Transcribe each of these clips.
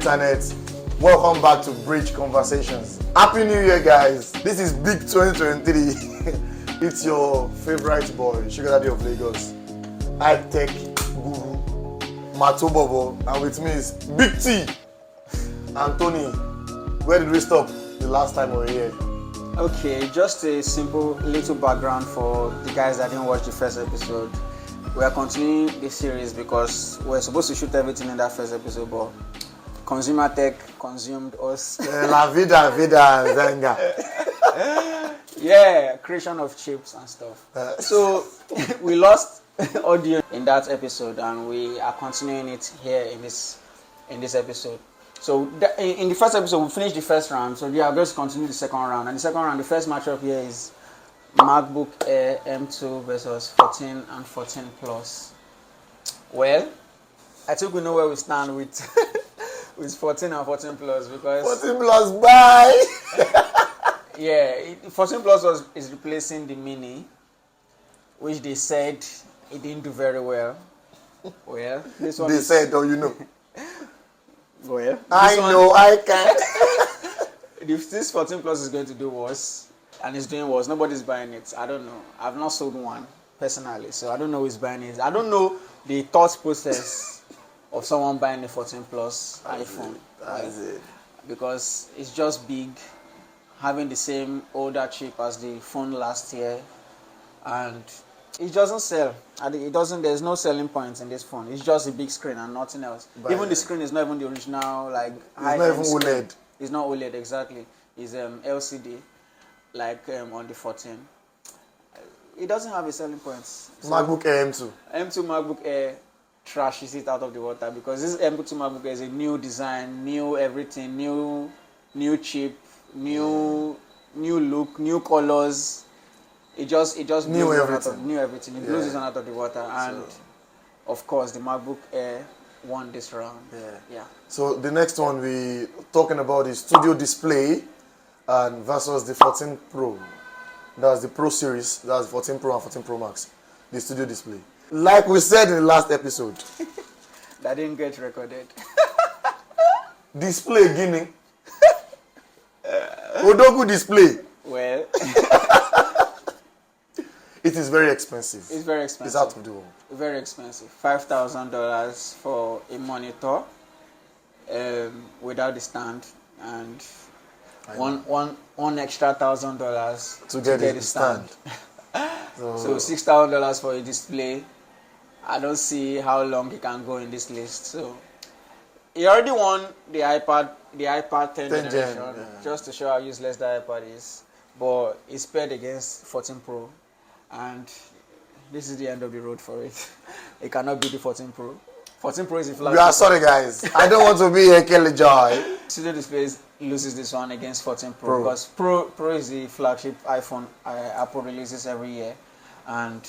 internet. Welcome back to Bridge Conversations. Happy New Year, guys. This is Big 2023. It's your favorite boy, Sugar Daddy of Lagos, high tech guru, Mato Bobo, and with me is Big T and Tony. Where did we stop the last time we were here? Okay, just a simple little background for the guys that didn't watch the first episode. We are continuing this series because we're supposed to shoot everything in that first episode, but consumer tech consumed us. La vida, zanga. Yeah, creation of chips and stuff. So we lost audio in that episode, and we are continuing it here in this episode. So in the first episode, we finished the first round. So we are going to continue the second round. And the second round, the first matchup here is MacBook Air M2 versus 14 and 14 Plus. Well, I think we know where we stand with with 14 and 14 Plus because 14 Plus, bye. Yeah, 14 Plus is replacing the Mini, which they said it didn't do very well. Well, this one they said, oh, you know. Well, I know, I can't. If this 14 Plus is going to do worse, and it's doing worse, nobody's buying it. I don't know. I've not sold one personally, so I don't know who's buying it. I don't know the thought process of someone buying a 14 Plus iPhone. That's it. Because it's just big, having the same older chip as the phone last year, and it doesn't sell. It doesn't. There's no selling points in this phone. It's just a big screen and nothing else. Even the screen is not even the original, like it's not even OLED. It's not OLED exactly. It's LCD, like on the 14. It doesn't have a selling point. So MacBook Air M2. M2 MacBook Air trashes it out of the water because this M2 MacBook Air is a new design, new everything, new chip, new look, new colors. It just new blows everything. New everything. It blows it out of the water, and of course the MacBook Air won this round. Yeah. So the next one we talking about is Studio Display and versus the 14 Pro. That's the Pro series. That's 14 Pro and 14 Pro Max. The Studio Display. Like we said in the last episode. That didn't get recorded. Display Guinea. Odogu Display. Well. It is very expensive. It's very expensive. It's out of the world. Very expensive. $5,000 for a monitor without the stand, and one extra $1,000 to get the stand. So $6,000 for a display. I don't see how long he can go in this list. So he already won the iPad 10 generation, just to show how useless the iPad is. But he's paired against 14 Pro. And this is the end of the road for it. It cannot be the 14 Pro. 14 Pro is a flagship. We are sorry, guys. I don't want to be a Kelly Joy. Studio Displays loses this one against 14 Pro because Pro is the flagship iPhone Apple releases every year, and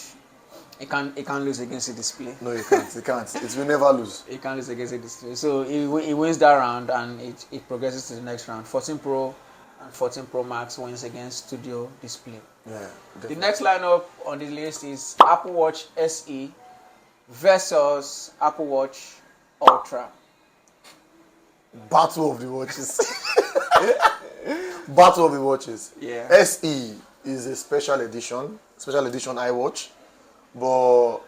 it can't lose against a display. No, it can't. It can't. It will never lose. It can't lose against a display. So it wins that round, and it progresses to the next round. 14 Pro and 14 Pro Max wins against Studio Display. Yeah. Definitely. The next lineup on the list is Apple Watch SE versus Apple Watch Ultra. Battle of the watches. Battle of the watches. Yeah. SE is a special edition iWatch, but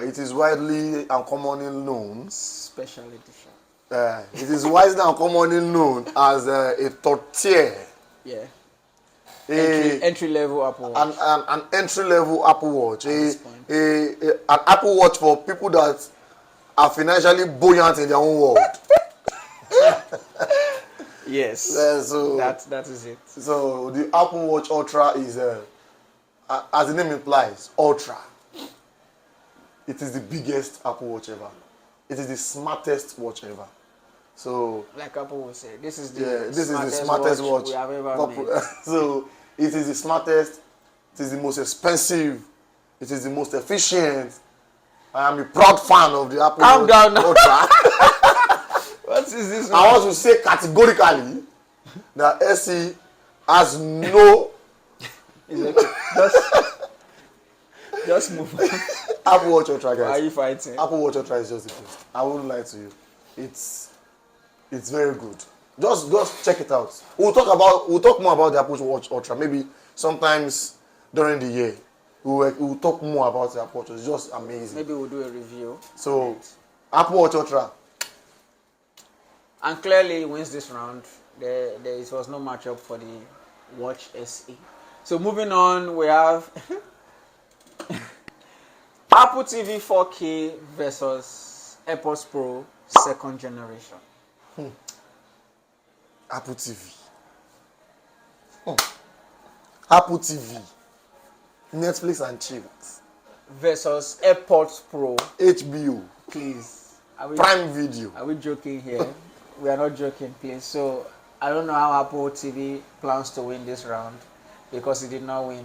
it is widely and commonly known. Special edition. It is widely and commonly known as a third tier. Yeah. Entry level Apple Watch. An entry level Apple Watch. An Apple Watch for people that are financially buoyant in their own world. Yes. So that is it. So the Apple Watch Ultra is, as the name implies, Ultra. It is the biggest Apple Watch ever. It is the smartest watch ever. So, like Apple would say, this is the smartest watch we have ever made. So it is the smartest. It is the most expensive. It is the most efficient. I am a proud fan of the Apple Watch Ultra. What is this? I want to say categorically that SE has no. Just move on. Apple Watch Ultra, guys. Why are you fighting? Apple Watch Ultra is just the best. I wouldn't lie to you. It's very good. Just check it out. We'll talk more about the Apple Watch Ultra. Maybe sometimes during the year. We'll talk more about the Apple Watch. It's just amazing. Maybe we'll do a review. So, Apple Watch Ultra. And clearly wins this round. There was no matchup for the Watch SE. So moving on, we have Apple TV 4K versus AirPods Pro 2nd generation. Apple TV. Apple TV. Netflix and chill. Versus AirPods Pro. HBO. Please. Prime Video. Are we joking here? We are not joking, please. So, I don't know how Apple TV plans to win this round because it did not win.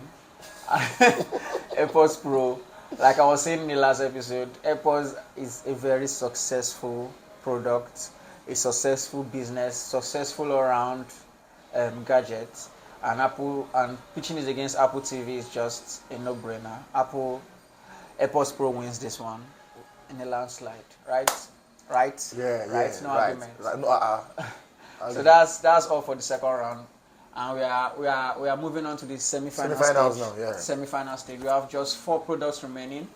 AirPods Pro, like I was saying in the last episode, AirPods is a very successful product, a successful business, successful around gadget. And pitching it against Apple TV is just a no-brainer. AirPods Pro wins this one in a landslide, right? Yeah, right. No right. argument. Right. No, So that's all for the second round, and we are moving on to the semi-final Semi-finals stage. now, yeah. Semi-final stage. We have just 4 products remaining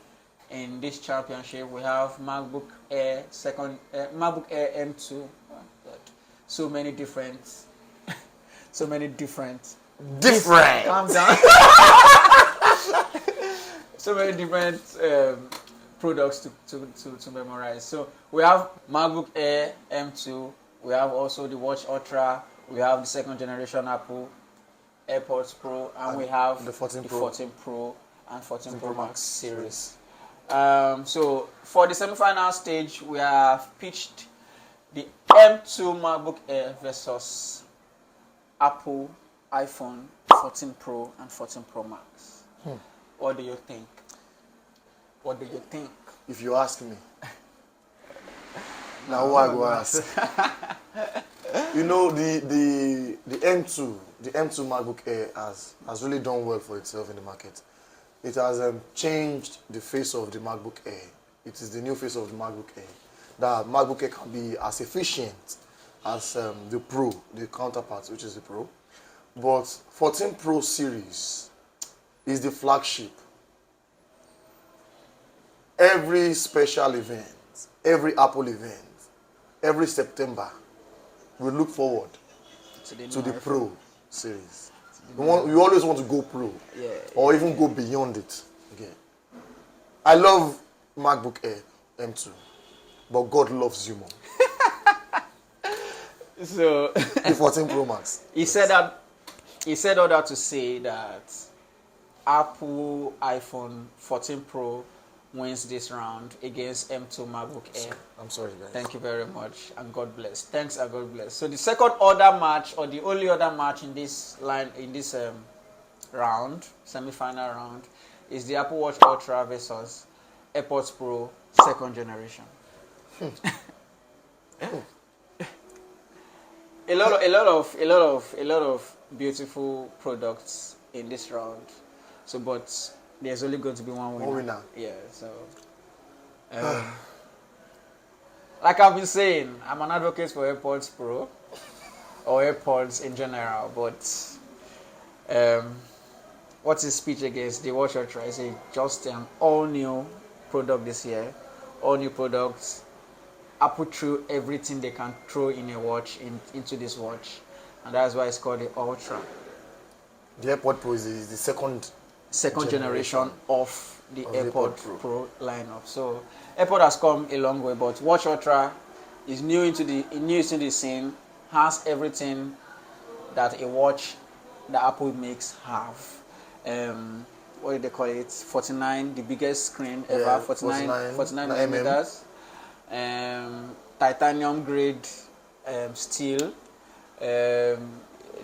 in this championship. We have MacBook Air M2. Oh, God. So many different. Calm down. So many different products to memorize. So we have MacBook Air M2. We have also the Watch Ultra. We have the 2nd generation Apple AirPods Pro, and we have the 14 Pro and 14 Pro Max series. So for the semi-final stage, we have pitched the M2 MacBook Air versus Apple iPhone 14 Pro and 14 Pro Max. What do you think? if you ask me. Now who I go ask? You know, the M2 MacBook Air has really done well for itself in the market. It has changed the face of the MacBook Air. It is the new face of the MacBook Air. That MacBook Air can be as efficient as the Pro, the counterpart, which is the Pro. But 14 Pro series is the flagship. Every special event, every Apple event, every September, we look forward to the Pro series. We always want to go Pro, or even go beyond it again. I love MacBook Air M2, but God loves you more. So The 14 Pro Max. He said all that to say that Apple iPhone 14 Pro wins this round against M2 MacBook Air. I'm sorry, guys. Thank you very much, and God bless. Thanks and God bless. So the second other match, or the only other match in this round, semi-final round, is the Apple Watch Ultra versus AirPods Pro 2nd generation. A lot of beautiful products in this round. So, but there's only going to be one winner. One winner. Yeah. So, like I've been saying, I'm an advocate for AirPods Pro or AirPods in general. But what's his speech against the Watch Ultra? Is just an all new product this year. All new products. Apple threw everything they can throw in a watch into this watch, and that's why it's called the Ultra. The AirPod Pro is the second generation of the AirPod Pro lineup. So AirPod has come a long way, but Watch Ultra is new into the scene, has everything that a watch that Apple makes have. What do they call it? 49, the biggest screen ever. 49 millimeters. Titanium grade steel.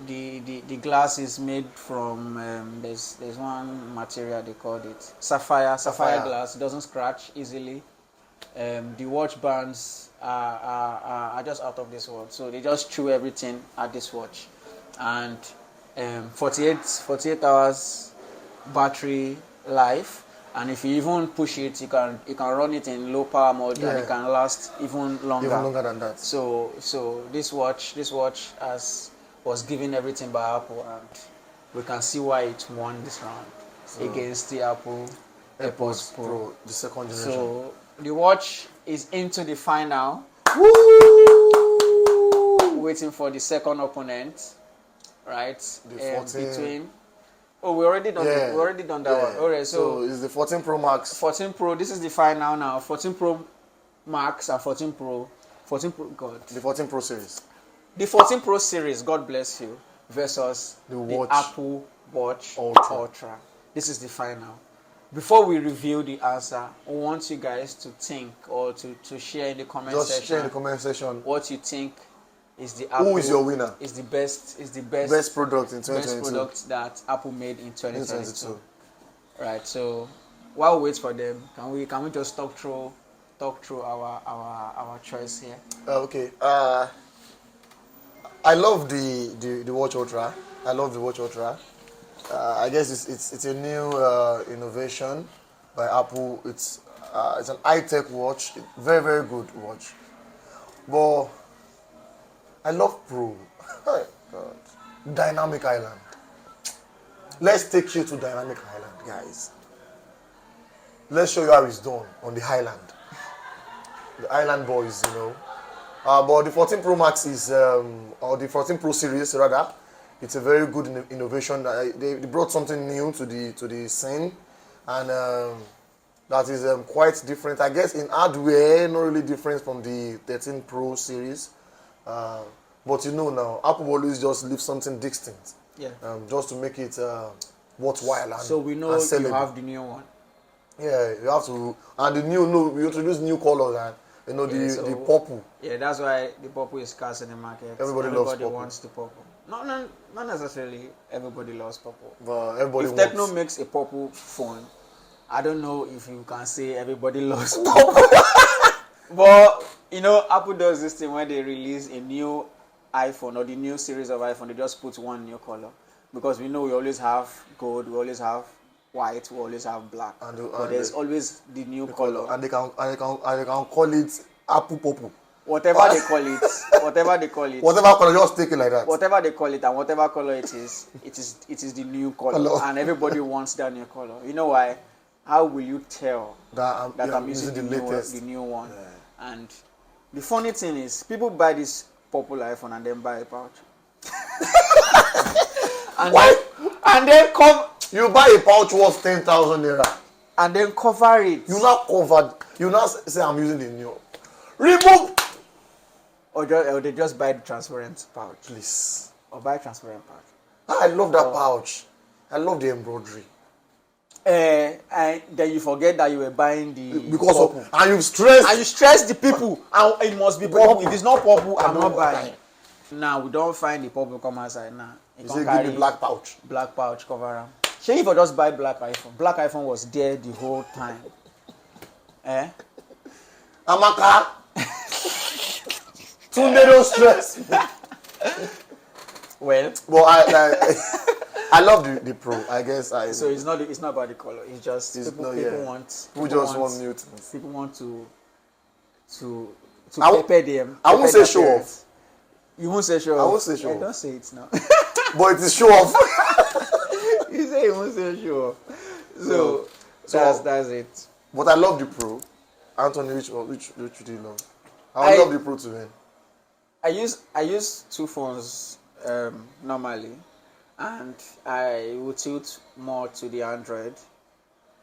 The glass is made from there's one material they called it sapphire glass. It doesn't scratch easily. The watch bands are just out of this world, so they just threw everything at this watch, and 48 hours battery life, And if you even push it, you can run it in low power mode, and it can last even longer. Even longer than that. So this watch was given everything by Apple, and we can see why it won this round against the Apple AirPods Pro, the second generation. So the watch is into the final. Woo! Waiting for the second opponent, right? The 14. Between. Oh, we already done that one. Alright, so it's the 14 Pro Max. 14 Pro. This is the final now. 14 Pro Max and 14 Pro. 14 Pro. God. The 14 Pro series. The 14 Pro series. God bless you. Versus the Apple Watch Ultra. This is the final. Before we reveal the answer, I want you guys to think or to share in the comment section. Just share in the comment section what you think is the Apple. Who is your winner? Is the best product in 2022. Best product that Apple made in 2022. Right. So while we wait for them, can we just talk through our choice here? Okay. I love the Watch Ultra. I love the Watch Ultra. I guess it's a new innovation by Apple. It's an high-tech watch, very, very good watch. But I love Pro. God. Dynamic Island. Let's take you to Dynamic Island, guys. Let's show you how it's done on the island. The Island Boys, you know. But the 14 Pro Max is, or the 14 Pro series rather, it's a very good innovation. They brought something new to the scene, and that is quite different. I guess in hardware, not really different from the 13 Pro series. But you know now, Apple always just leave something distinct. Yeah. Just to make it worthwhile. And, so we know you have the new one. Yeah, you have to, and we introduce new colors and the purple. Yeah, that's why the purple is scarce in the market. Everybody wants the purple. Not necessarily everybody loves purple. But everybody if wants. Techno makes a purple phone, I don't know if you can say everybody loves purple. But Apple does this thing when they release a new iPhone or the new series of iPhone, they just put one new color, because we know we always have gold, we always have white, we always have black, but there's always the new color. And they can call it Apple purple. Whatever they call it. Whatever color, just take it like that. Whatever they call it and whatever color it is the new color. And everybody wants that new color. You know why? How will you tell that I'm using the new one? Yeah. And the funny thing is, people buy this purple iPhone and then buy a pouch. and then you buy a pouch worth 10,000 naira. And then cover it. You now say I'm using the new. Remove. Or they just buy the transparent pouch. Please. Or buy transparent pouch. I love that pouch. I love the embroidery. And then you forget that you were buying because purple. And you stress the people. And it must be purple. If it's not purple, I'm not buying. Now we don't find the purple come outside now. You say give me black pouch. Black pouch cover am. Shey if I just buy black iPhone. Black iPhone was there the whole time. Amaka. Tunde don't stress. Well, I love the Pro. I guess so it's not about the color. It's just people want new things. People want to pepper them. I won't say show off. You won't say show off. I won't say show off. Don't say it now. But it is show off. You say you won't say show off. So that's it. But I love the Pro. Anthony, which do you love? I love the Pro to win. I use two phones normally, and I will tilt more to the Android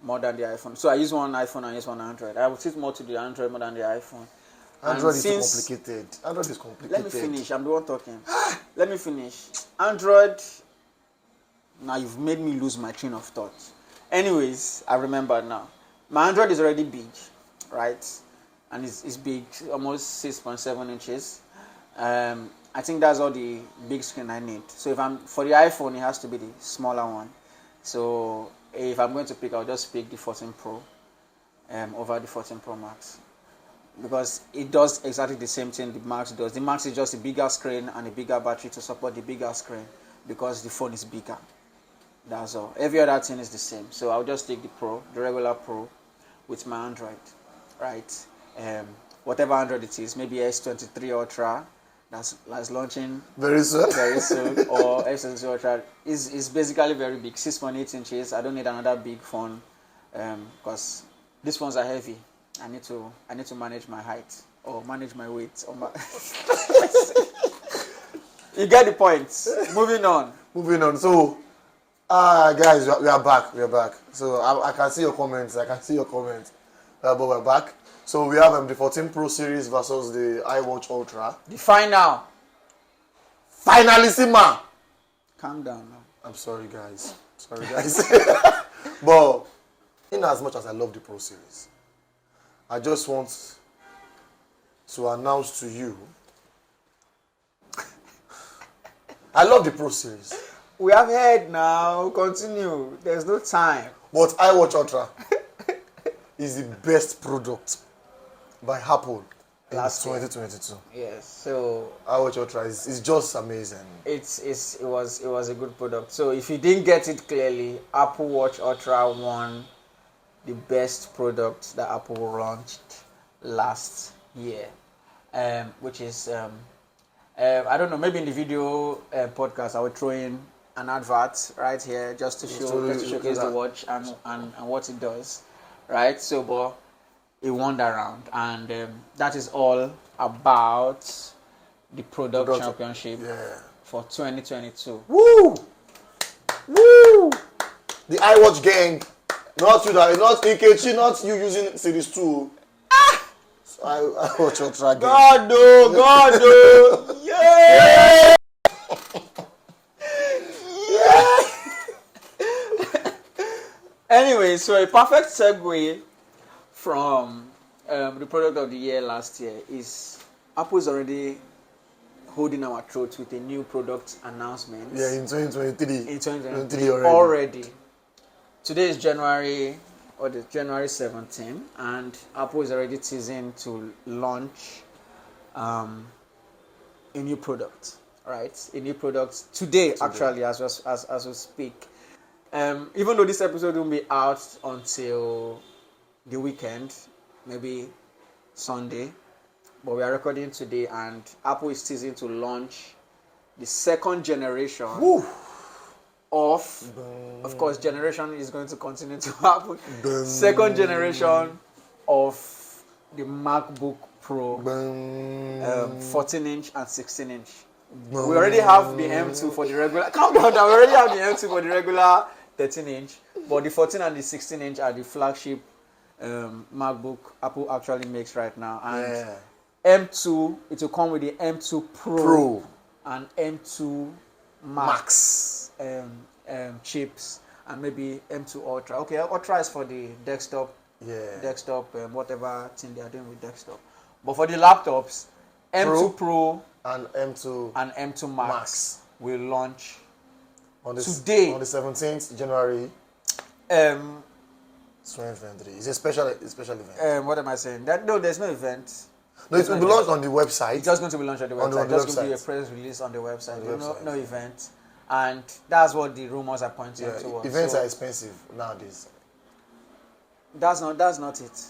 more than the iPhone. So I use one iPhone and use one Android. I will tilt more to the Android more than the iPhone. Android is complicated. Android is complicated. Let me finish. I'm the one talking. Let me finish. Android. Now you've made me lose my train of thought. Anyways, I remember now. My Android is already big, right? And it's big, almost 6.7 inches. I think that's all the big screen I need. So for the iPhone, it has to be the smaller one. So if I'm going to pick, I'll just pick the 14 Pro over the 14 Pro Max, because it does exactly the same thing the Max does. The Max is just a bigger screen and a bigger battery to support the bigger screen, because the phone is bigger. That's all. Every other thing is the same. So I'll just take the Pro, the regular Pro, with my Android, right? Whatever Android it is, maybe S23 Ultra, that's launching very soon, or S23 Ultra is basically very big, 6.8 inches. I don't need another big phone, because these phones are heavy. I need to manage my height or manage my weight. You get the point. Moving on. So, guys, we are back. So I can see your comments. But we're back. So we have the 14 Pro series versus the iWatch Ultra. The final. Finalissima. Calm down now. I'm sorry, guys. But in as much as I love the Pro series, I just want to announce to you, I love the Pro series. We have heard now. Continue. There's no time. But iWatch Ultra is the best product by Apple in 2022. Yes. So iWatch Ultra is just amazing. It was a good product. So if you didn't get it clearly, Apple Watch Ultra won the best product that Apple launched last year, which is I don't know. Maybe in the video podcast, I will throw in an advert right here just to showcase the watch and what it does, right? So, but it won that round, and that is all about the product championship for 2022. Woo! The iWatch gang, not Ikechi, not you using Series 2. So iWatch Ultra gang. God, yeah. Anyway, so a perfect segue from the product of the year last year is Apple is already holding our throats with a new product announcement. Yeah, in 2023. In 2023 already. Today is January 17, and Apple is already teasing to launch a new product. Right, a new product today. Actually, as we speak. Even though this episode won't be out until the weekend, maybe Sunday, but we are recording today, and Apple is teasing to launch the second generation of course, generation is going to continue to happen. Second generation of the MacBook Pro, 14-inch and 16-inch. We already have the M2 for the regular. Calm down, we already have the M2 for the regular 13-inch, but the 14 and the 16-inch are the flagship MacBook Apple actually makes right now. And M2, it will come with the M2 Pro. And M2 Max chips, and maybe M2 Ultra. Okay, Ultra is for the desktop, whatever thing they are doing with desktop. But for the laptops, M2 Pro and M2 Max will launch today on the 17th January 2023. It's a special event. What am I saying? No, there's no event. No, it will be launched on the website. It's just going to be launched on the website. It's just going to be a press release on the website. No event. And that's what the rumors are pointing towards. Events are expensive nowadays. That's not it.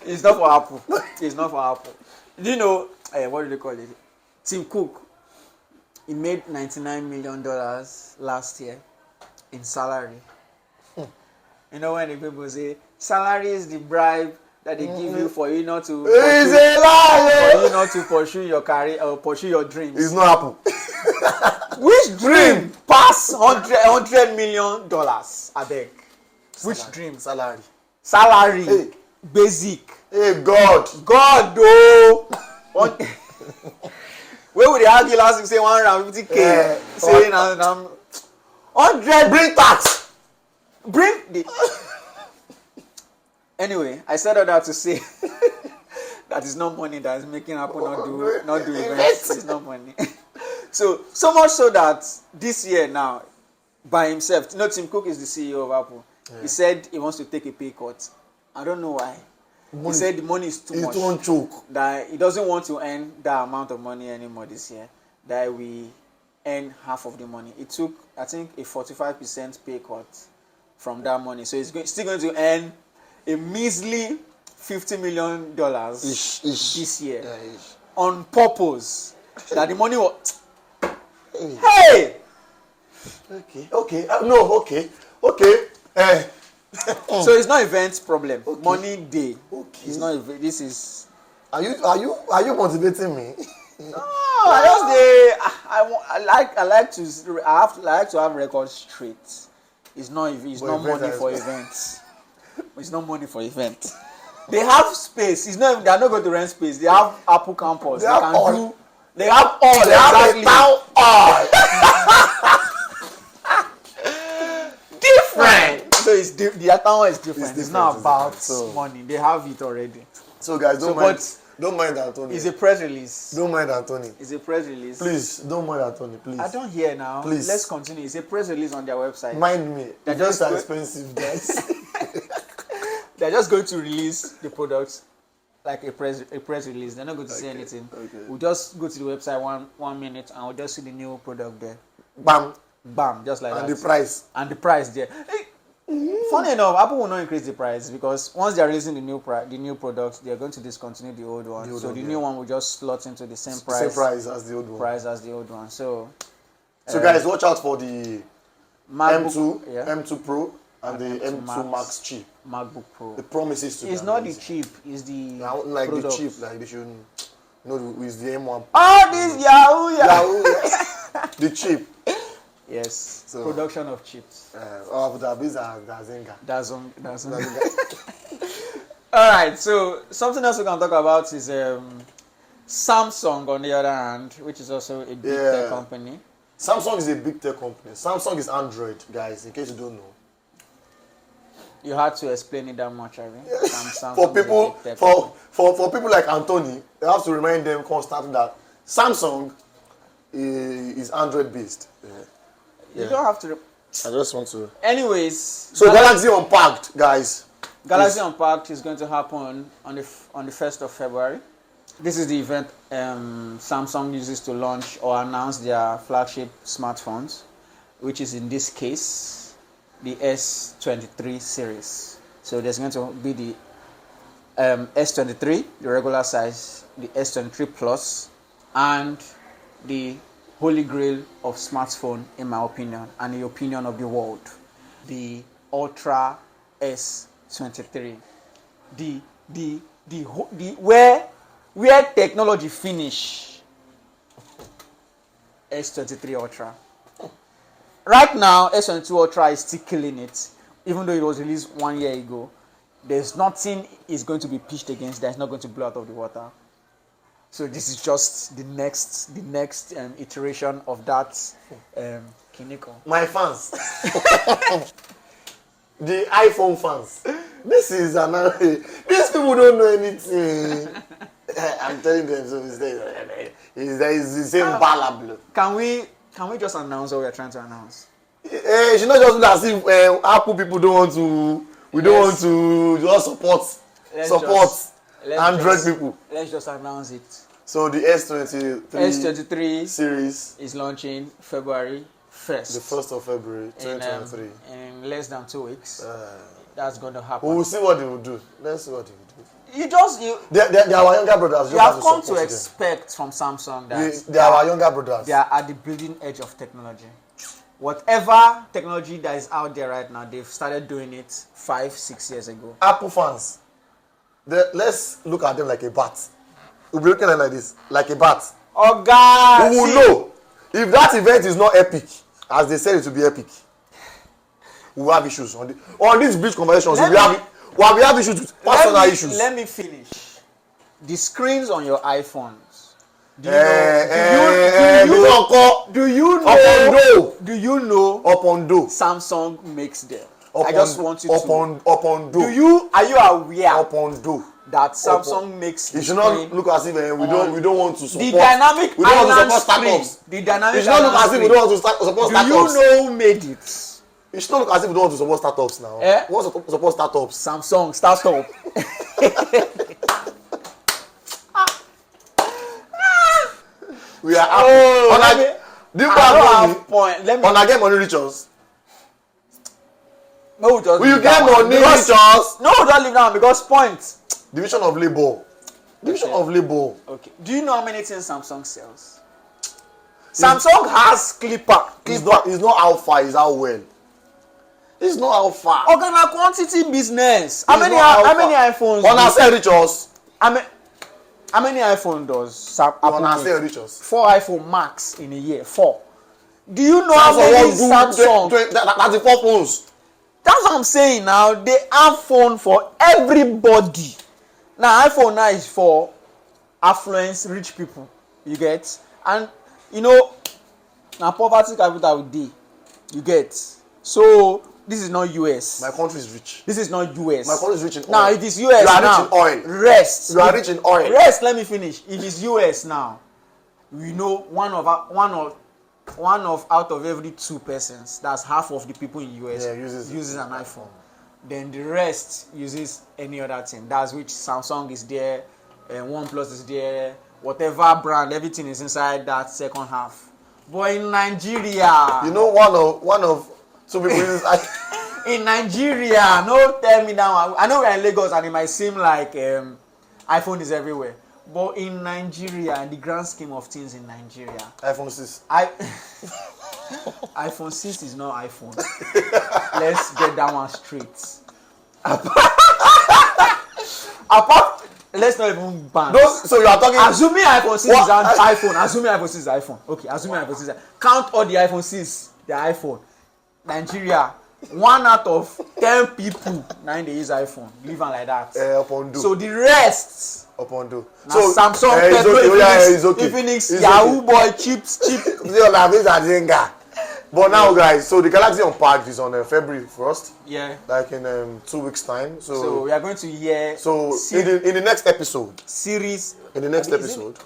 It's not for Apple. It's not for Apple. Do you know, what do they call it? Tim Cook, he made $99 million last year in salary. You know when the people say, salary is the bribe that they give you for you not to pursue your career or pursue your dreams. It's not Apple. Which dream pass $100 million? I beg. Which dream? Salary. Hey. Basic. Hey, God, though. Where would they argue last week? Say 150K. Saying 100. Bring tax. Bring the. Anyway, I said all that to say that is not money that is making Apple not do events. It's not money. So much so that this year now, by himself, Tim Cook is the CEO of Apple. Yeah. He said he wants to take a pay cut. I don't know why. He said the money is too much. It's too choke. That he doesn't want to earn that amount of money anymore this year. That we earn half of the money. It took, I think, a 45% pay cut from that money. So it's still going to earn a measly $50 million this year on purpose. That the money was... Hey! Okay. So it's not event problem. Okay. Money day. Okay. It's not event. This is... Are you motivating me? No, I like to have records straight. It's not money for events. It's not money for events. They have space. They are not going to rent space. They have Apple campus. They have all. They have a town hall. Different. So the town hall is different. It's not about so, money. They have it already. So guys, don't mind Anthony. It's a press release. Don't mind Anthony. It's a press release. Please, don't mind Anthony, please. I don't hear now. Please. Let's continue. It's a press release on their website. Mind me. They're just expensive, guys. They're just going to release the product like a press release. They're not going to say anything. Okay. We'll just go to the website one minute and we'll just see the new product there. Bam. Bam, just like that. And the price. And the price there. Funny enough, Apple will not increase the price because once they're releasing the new product, they're going to discontinue the old one. The new one will just slot into the same price. Same price as the old one. So guys, watch out for the MacBook, M2 Pro and the M2 Max chip. MacBook Pro. The promises to it's not the chip, it's the like product. the chip, like they should it's the M1. Oh, this Yahoo. The chip. Yes. So, production of chips. Dazenga. All right. So something else we can talk about is Samsung, on the other hand, which is also a big tech company. Samsung is a big tech company. Samsung is Android, guys. In case you don't know. You had to explain it that much, I mean. For people like Anthony, they have to remind them constantly that Samsung is Android based. You don't have to. I just want to. Anyways, so Galaxy Unpacked, guys. Galaxy Unpacked is going to happen on the 1st of February. This is the event Samsung uses to launch or announce their flagship smartphones, which is in this case the S23 series. So there's going to be the S23, the regular size, the S23 Plus, and the holy grail of smartphone, in my opinion, and the opinion of the world, the Ultra S23. Where technology finish, S23 Ultra. Right now, S22 Ultra is still killing it, even though it was released 1 year ago. There's nothing is going to be pitched against that's not going to blow out of the water. So this is just the next iteration of that Kineko. My fans, the iPhone fans. These people don't know anything. I'm telling them, so it's the same balablo. Can we just announce what we are trying to announce? It should not just look as if Apple people don't want to. We don't want to just support Android people. Let's just announce it. So the S23 series is launching February 1st. The 1st of February 2023. In less than 2 weeks. That's going to happen. We'll see what they will do. Let's see what they will do. They are our younger brothers. You have come to expect from Samsung that they are our younger brothers. They are at the bleeding edge of technology. Whatever technology that is out there right now, they've started doing it 5-6 years ago. Apple fans, let's look at them like a bat. We'll be looking at them like this, like a bat. Oh God! We will know if that event is not epic, as they said it will be epic. We will have issues on these bridge conversations. We have issues with personal issues. Let me finish. The screens on your iPhones. Do you know Samsung makes them? I just want you to. Are you aware that Samsung makes it should not look as if we don't want to support the dynamic island startups. The dynamic it should not look as if we don't want to support startups. Do you know who made it? It should not look as if we don't want to support startups now. We want to support startups. Samsung startup. We are happy. Do you I have don't money? have point. Let me. When I get money, reach us. No, just Will you leave get that one. money, Because- reach us? No, don't leave that one because point. Division of labor. Division Okay. of labor. Okay. Do you know how many things Samsung sells? Samsung has clipper. It's not how far, it's how well. It's not how far. Okay, na quantity business. How It's many not how far. many iPhones? When I say reach us, How many iPhone does Apple when I say make? reach us. 4 iPhone Max in a year. 4. Do you know Samsung how many won't do Samsung? 34 phones. That's what I'm saying now. They have phone for everybody. Now iPhone now is for affluence, rich people. You get? And you know, now poverty capital with D. You get? So this is not US. My country is rich. This is not US. My country is rich in oil. Now it is US You are now. rich in oil. Rest. You are rich in oil. Rest. Let me finish. If it's US now, we know one of out of every 2 persons, that's half of the people in US uses an iPhone. Then the rest uses any other thing. That's which Samsung is there, OnePlus is there, whatever brand, everything is inside that second half. But in Nigeria, You know, one of 2 people uses in Nigeria, no tell me now. I know we're in Lagos and it might seem like iPhone is everywhere. But in Nigeria, in the grand scheme of things in Nigeria, iPhone 6. iPhone 6 is not iPhone. Let's get that one straight. Apart, let's not even ban. No, so you are talking. Assuming iPhone 6 What? is an iPhone. Assuming iPhone 6 is iPhone. Okay, assuming iPhone 6 is count all the iPhone 6, the iPhone. Nigeria, 1 out of 10 people now they use iPhone. Leave am like that. Upon do. So the rest, Upon do. na Samsung, it's Tecno, okay. It's okay. Infinix, It's Yahoo okay. boy, cheap. See, all these are Zenga. But now, guys, so the Galaxy Unpacked is on February 1st, Yeah. like in 2 weeks' time. So we are going to hear. So in the next episode, Series. in the next Is it- episode,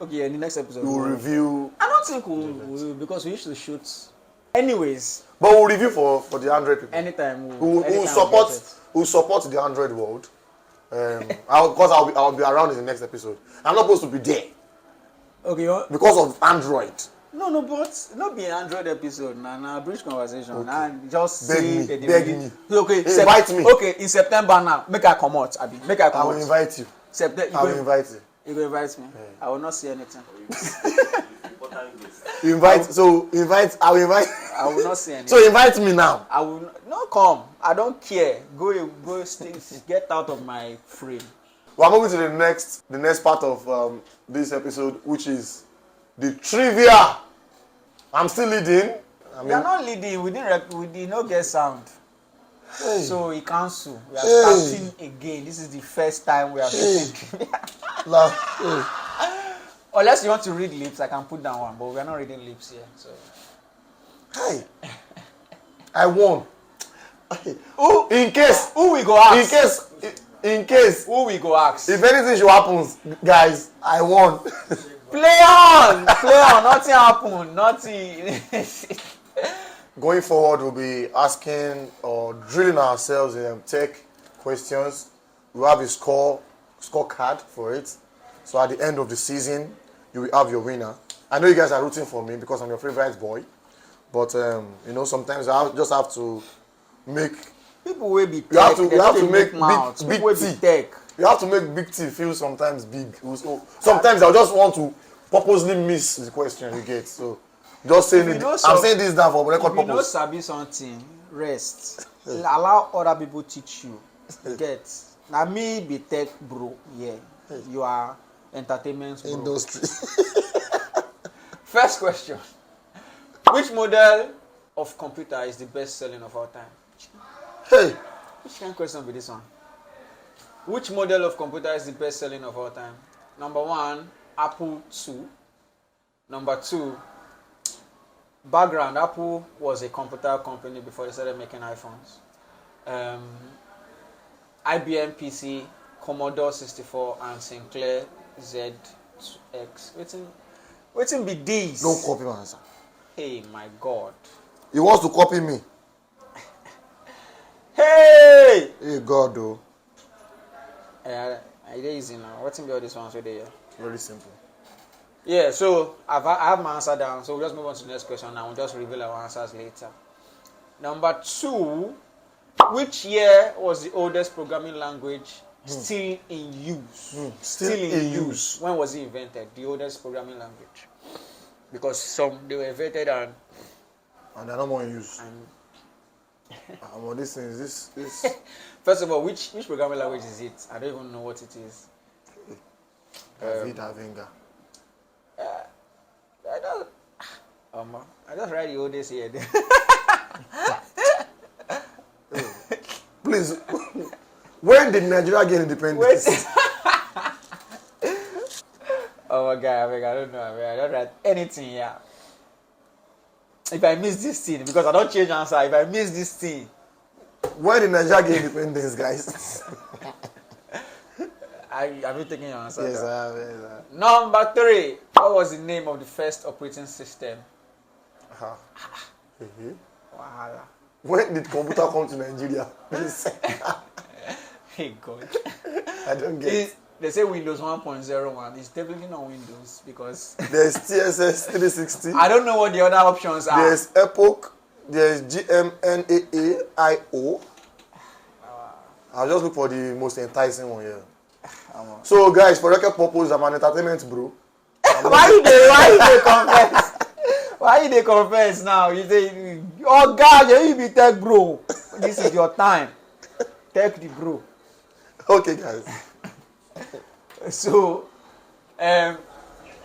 Okay, in the next episode. we will review. I don't think we'll because we used to shoot. Anyways, But we'll review for the Android people. anytime Who support the Android world. Because I'll be around in the next episode. I'm not supposed to be there Okay. because of Android. No, but not be an Android episode. Nah, bridge conversation. Okay. Nah, just Beg see me, the beg me. Okay, Invite me. Okay, in September now, make I come out. Make I I come will out. invite you. September. I will invite you. You go invite me. I will not see anything. I will invite. I will not see anything. So invite me now. I will not come. I don't care. Go, stay, get out of my frame. We are moving to the next part of this episode, which is the trivia. I'm still leading. We are not leading. We did not get sound. Hey. So he cancel. We are Hey. starting again. This is the first time we are shooting trivia. Unless you want to read lips, I can put down one. But we are not reading lips here. So. Hi. I won. Who In case. Who we go ask? In case. Who we go ask? If anything should happen, guys, I won. Play on. Nothing happened. Nothing. Going forward, we'll be asking or drilling ourselves in tech questions. We'll have a scorecard for it. So at the end of the season, you will have your winner. I know you guys are rooting for me because I'm your favorite boy. But sometimes I just have to make. People will be You have tech. to make mouths. big People will be T. tech. You have to make big T feel sometimes big. So sometimes I just want to purposely miss the question you get. So just saying it. I'm saying this down for record If you know purpose. sabi something, rest. Allow other people teach you. Get. Now me be tech bro. Yeah. You are entertainment bro. Industry. First question. Which model of computer is the best selling of all time? Hey. Which kind of question be this one? Which model of computer is the best selling of all time? Number 1, Apple II. Number 2, background. Apple was a computer company before they started making iPhones. IBM PC, Commodore 64, and Sinclair ZX. Waiting be these. Don't copy my answer. Hey, my God. He wants to copy me. Hey! Hey, God, though. It is easy now. What's in be all these ones right there? Very simple. Yeah, so I have my answer down. So we'll just move on to the next question and we'll just reveal our answers later. Number 2, which year was the oldest programming language still in use? Still in use. When was it invented? The oldest programming language. Because some they were invented and they're not more in use. And well, this thing is this. First of all, which programming language is it? I don't even know what it is. David Avenga. I just write the oldest here. Please, when did Nigeria get independence? Oh my God, I don't know. I don't write anything here. If I miss this thing, because I don't change answer, if I miss this thing. When did Nigeria get independence, guys? Have you taken your answer? Yes, I have. Yes, I have. Number 3. What was the name of the first operating system? Wahala. When did computer come to Nigeria? Please. Hey God. I don't get it. They say Windows 1.01. It's definitely not Windows because There's TSS 360. I don't know what the other options are. There's Epoch. There's GMNAAIO. I'll just look for the most enticing one here. So, guys, for record purpose, I'm an entertainment bro. Why you dey confess? Why you dey confess now? You say, oh God, you be tech bro. This is your time. Tech the bro. Okay, guys. So,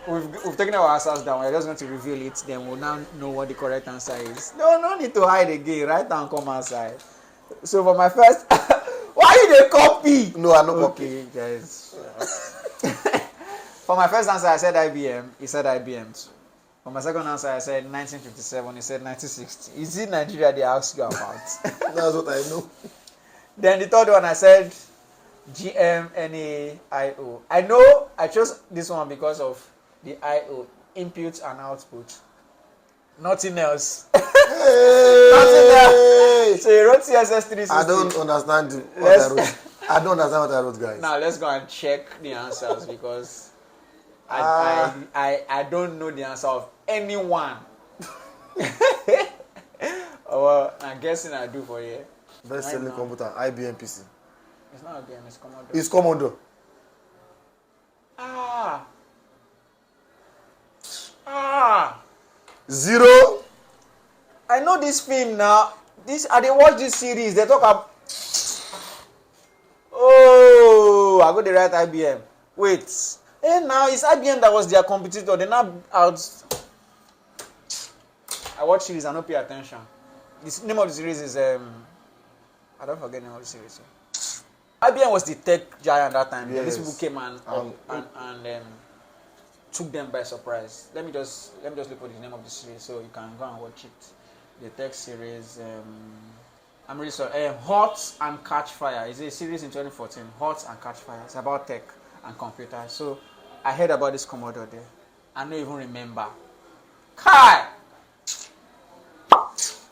we've taken our answers down. We're just going to reveal it. Then we'll now know what the correct answer is. No need to hide again. Write down, come outside. So for my first, why you dey copy? No, I'm not copy. Okay, guys. For my first answer, I said IBM. He said IBM too. For my second answer, I said 1957. He said 1960. Is it Nigeria they asked you about? That's what I know. Then the third one, I said GMNAIO. I know I chose this one because of the IO, input and output. Nothing else. Nothing else. So you wrote CSS 360. I don't understand what I wrote. I don't understand what I wrote, guys. Now let's go and check the answers because I don't know the answer of anyone. Well, I'm guessing I do for you. Best selling computer, IBM PC. It's not IBM, it's Commodore. It's Commodore. Zero. I know this film now. I dey watch this series. They talk about. Oh, I got the right IBM. Wait. Now it's IBM that was their competitor. They now out. I watch series. I don't pay attention. The name of the series is I don't forget the name of the series. IBM was the tech giant that time. Yes. These people came and took them by surprise. Let me just look for the name of the series so you can go and watch it. The tech series. I'm really sorry. Hot and Catch Fire. It's a series in 2014. Hot and Catch Fire. It's about tech and computers. So I heard about this Commodore there. I don't even remember. Kai.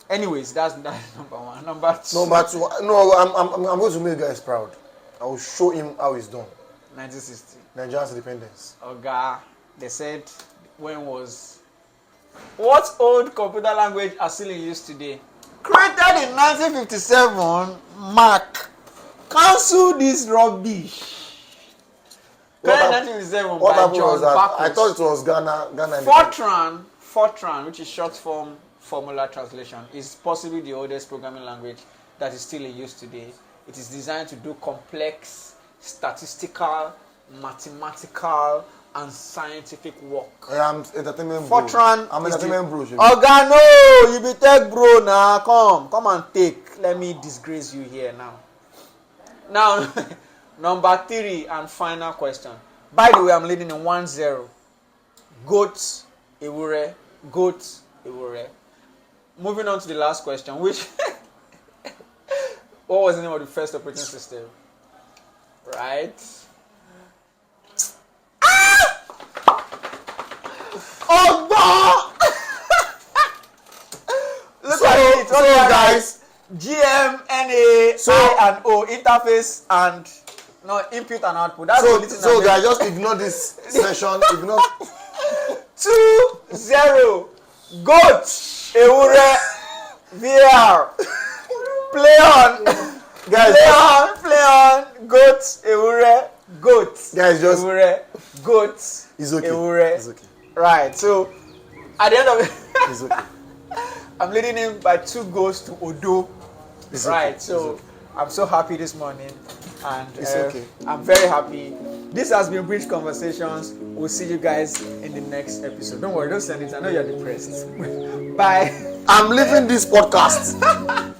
Anyways, that's number 1. Number 2. Number 2. No, I'm going to make you guys proud. I will show him how it's done. 1960. Nigeria's independence. Oga, they said what old computer language are still in use today? Created in 1957, Mac. Cancel this rubbish. Created in 1957 What by happened John was that Backus. I thought it was Ghana. Fortran, which is short form formula translation, is possibly the oldest programming language that is still in use today. It is designed to do complex statistical, mathematical, and scientific work. I'm entertainment bro. Fortran. I'm entertainment bro. Oga, no, you be tech bro now. Come and take. Let me disgrace you here now. Now, number 3 and final question. By the way, I'm leading in 1-0. Goat, Ewure. Moving on to the last question, which what was the name of the first operating system? Right. Oh God! Look at it. So guys, GMNA, I and O, interface and input and output. That's so guys, just ignore this session. 2-0. Goat. Ewure. VR. Play on. Guys, Play on. Goat. Ewure. Goat. Guys, just. Ewure. Goat. It's okay. Ewure. It's okay. Right. So, at the end of it, It's okay. I'm leading him by 2 goals to Odo. It's Right. okay. So, It's okay. I'm so happy this morning. And It's okay. I'm very happy. This has been Bridge Conversations. We'll see you guys in the next episode. Don't worry, don't send it. I know you're depressed. Bye. I'm leaving this podcast.